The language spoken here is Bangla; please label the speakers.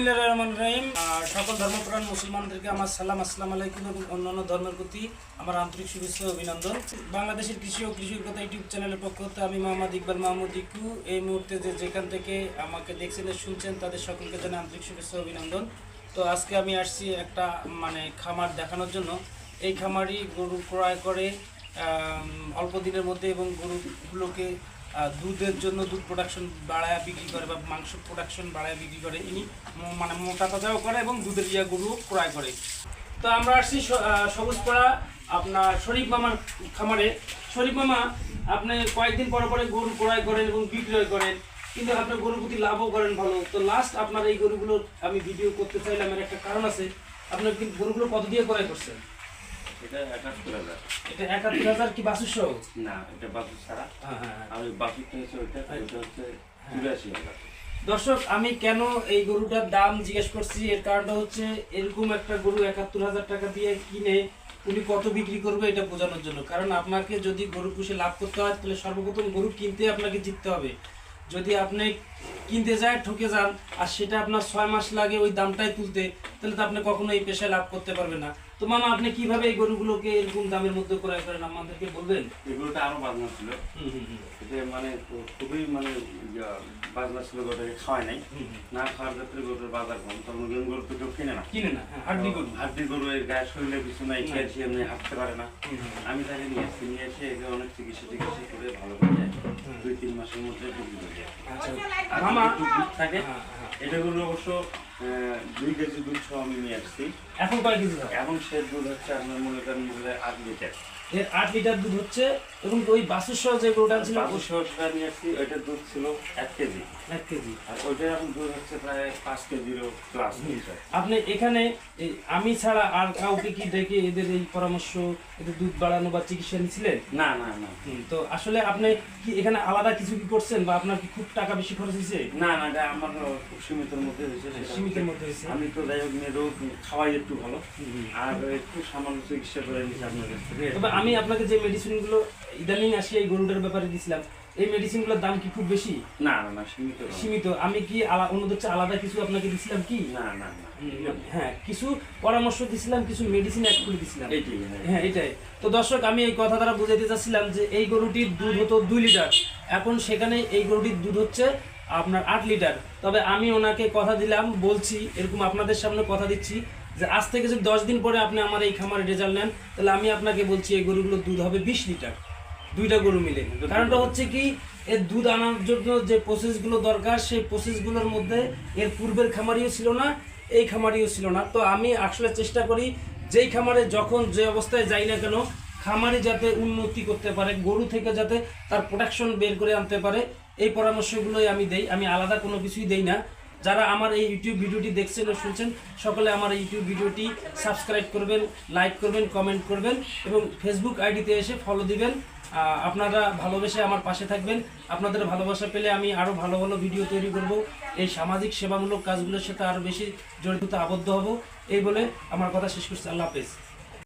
Speaker 1: বিসমিল্লাহির রহমানির রহিম। সকল ধর্মপ্রাণ মুসলমানদেরকে আমার সালাম, আসসালামু আলাইকুম এবং অন্যান্য ধর্মের প্রতি আমার আন্তরিক শুভেচ্ছা ও অভিনন্দন। বাংলাদেশের কৃষি ও কৃষির কথা ইউটিউব চ্যানেলের পক্ষ থেকে আমি মোহাম্মদ ইকবাল মাহমুদ ইকু। এই মুহূর্তে যেখান থেকে আমাকে দেখছেন শুনছেন তাদের সকলকে জানাই আন্তরিক শুভেচ্ছা ও অভিনন্দন। তো আজকে আমি আসছি একটা খামার দেখানোর জন্য। এই খামারই গরু ক্রয় করে অল্প দিনের মধ্যে এবং গরুগুলোকে দুধের জন্য দুধ প্রোডাকশন বাড়ায় বিক্রি করে বা মাংস প্রোডাকশন বাড়ায় বিক্রি করে। ইনি মোটা তাজাও করে এবং দুধের গরু ক্রয় করে। তো আমরা আসছি সবুজপাড়া আপনার শরীফ মামার খামারে। শরীফ মামা আপনি কয়েকদিন পরে পরে গরু ক্রয় করেন এবং বিক্রয় করেন, কিন্তু আপনার গরুর প্রতি লাভও করেন ভালো। তো লাস্ট আপনার এই গরুগুলো আমি ভিডিও করতে চাইলাম, এর একটা কারণ আছে। আপনার কিন্তু গরুগুলো কত দিয়ে ক্রয় করছেন?
Speaker 2: এটা ৭১,০০০।
Speaker 1: এটা ৭১,০০০ কি বাছুর সহ?
Speaker 2: না, এটা বাছুর ছাড়া।
Speaker 1: হ্যাঁ।
Speaker 2: আর ওই বাছুরটা হচ্ছে ওইটা হচ্ছে ৮৪,০০০।
Speaker 1: দর্শক, আমি কেন এই গরুটার দাম জিজ্ঞেস করছি, এর কারণটা হচ্ছে এরকম একটা গরু ৭১,০০০ টাকা দিয়ে কিনে উনি কত বিক্রি করবে এটা বোঝানোর জন্য। কারণ আপনাকে যদি গরু পুষে লাভ করতে হয় তাহলে সর্বপ্রথম গরু কিনতে আপনাকে জিততে হবে। যদি আপনি কিনতে যায় ঠকে যান আর সেটা আপনার ৬ মাস লাগে ওই দামটাই তুলতে, তাহলে তো আপনি কখনো এই পেশায় লাভ করতে পারবেন না। তো মামা, আপনি কিভাবে এই গরুগুলোকে এরকম দামের মধ্যে ক্রয় করেন আমাদেরকে বলবেন?
Speaker 2: এগুলোটা আরো বাজনা ছিল, এটা মানে খুবই বাজনা ছিল। গরুটাকে খাওয়াই নাই, না খাওয়ার ক্ষেত্রে গরুর বাজার কম, তখন গরু তো কেউ কিনে না। হাড্ডি গরু এর গায়ে শরীরে কিছু নাই, খেয়েছি এমনি হাঁটতে পারে না। আমি তাকে নিয়ে এসে একে অনেক চিকিৎসা করে ভালো করে যায়। ২-৩ মাসের মধ্যে বিক্রি করে যায়।
Speaker 1: মামা
Speaker 2: দুধ থাকে। এটা গরু অবশ্য ২ কেজি দুধ সহ আমি নিয়ে আসছি।
Speaker 1: এখন কয় কেজি?
Speaker 2: এখন সে দুধ হচ্ছে আপনার মনে করেন ৮ লিটার।
Speaker 1: এর ৮ লিটার দুধ হচ্ছে। এবং ওই বাছুর সহ যে গরুটা ছিল
Speaker 2: সেটা নিয়ে আসছি, ওইটার দুধ ছিল ১ কেজি।
Speaker 1: ১ কেজি।
Speaker 2: আর ওইটার এখন দুধ হচ্ছে প্রায় ৫ কেজিরও প্লাস।
Speaker 1: আপনি এখানে আমি ছাড়া আর কাউকে কি দেখে এদের এই পরামর্শ, এদের দুধ বাড়ানো বা চিকিৎসা নিয়েছিলেন?
Speaker 2: না না না।
Speaker 1: তো আসলে আপনি কি এখানে আলাদা কিছু কি করছেন বা আপনার কি খুব টাকা বেশি খরচ হয়েছে?
Speaker 2: না না, এটা আমার খুব সীমিতের মধ্যে হয়েছে।
Speaker 1: সীমিতের মধ্যে হয়েছে।
Speaker 2: আমি তো যাই হোক মেয়েরও খাওয়াই একটু ভালো, আর একটু সামান্য চিকিৎসা করে নিচ্ছি আপনার কাছ থেকে।
Speaker 1: তবে আমি আপনাকে যে মেডিসিনগুলো ইদানিং আসি এই গরুটার ব্যাপারে দিয়েছিলাম, এই মেডিসিনগুলোর দাম কি খুব বেশি?
Speaker 2: না না না, সীমিত। আমি
Speaker 1: কি অন্যদের চেয়ে আলাদা কিছু আপনাকে দিছিলাম কি?
Speaker 2: না না না।
Speaker 1: হ্যাঁ, কিছু পরামর্শ দিছিলাম, কিছু মেডিসিন অ্যাড করে দিছিলাম। হ্যাঁ, এটাই। তো দর্শক, আমি এই কথা দ্বারা বুঝাইতে চাচ্ছিলাম যে এই গরুটির দুধ হতো ২ লিটার, এখন সেখানে এই গরুটির দুধ হচ্ছে আপনার ৮ লিটার। তবে আমি ওনাকে কথা দিলাম, বলছি এরকম আপনাদের সামনে কথা দিচ্ছি যে আজ থেকে যদি ১০ দিন পরে আপনি আমার এই খামারে রেজাল্ট নেন, তাহলে আমি আপনাকে বলছি এই গরুগুলোর দুধ হবে ২০ লিটার, ২টা গরু মিলে। কারণটা হচ্ছে কি, এর দুধ আনার জন্য যে প্রসেসগুলো দরকার সেই প্রসেসগুলোর মধ্যে এর পূর্বের খামারিও ছিল না, এই খামারিও ছিল না। তো আমি আসলে চেষ্টা করি যেই খামারে যখন যে অবস্থায় যাই না কেন, খামারি যাতে উন্নতি করতে পারে, গরু থেকে যাতে তার প্রোডাকশন বের করে আনতে পারে, এই পরামর্শগুলোই আমি দেই। আমি আলাদা কোনো কিছুই দেই না। যারা আমার এই ইউটিউব ভিডিওটি দেখছেন ও শুনছেন, সকলে আমার এই ইউটিউব ভিডিওটি সাবস্ক্রাইব করবেন, লাইক করবেন, কমেন্ট করবেন এবং ফেসবুক আইডিতে এসে ফলো দিবেন। আপনারা ভালোবেসে আমার পাশে থাকবেন। আপনাদের ভালোবাসা পেলে আমি আরও ভালো ভালো ভিডিও তৈরি করব, এই সামাজিক সেবামূলক কাজগুলোর সাথে আরও বেশি জড়িত আবদ্ধ হব। এই বলে আমার কথা শেষ করছি। আল্লাহ হাফেজ।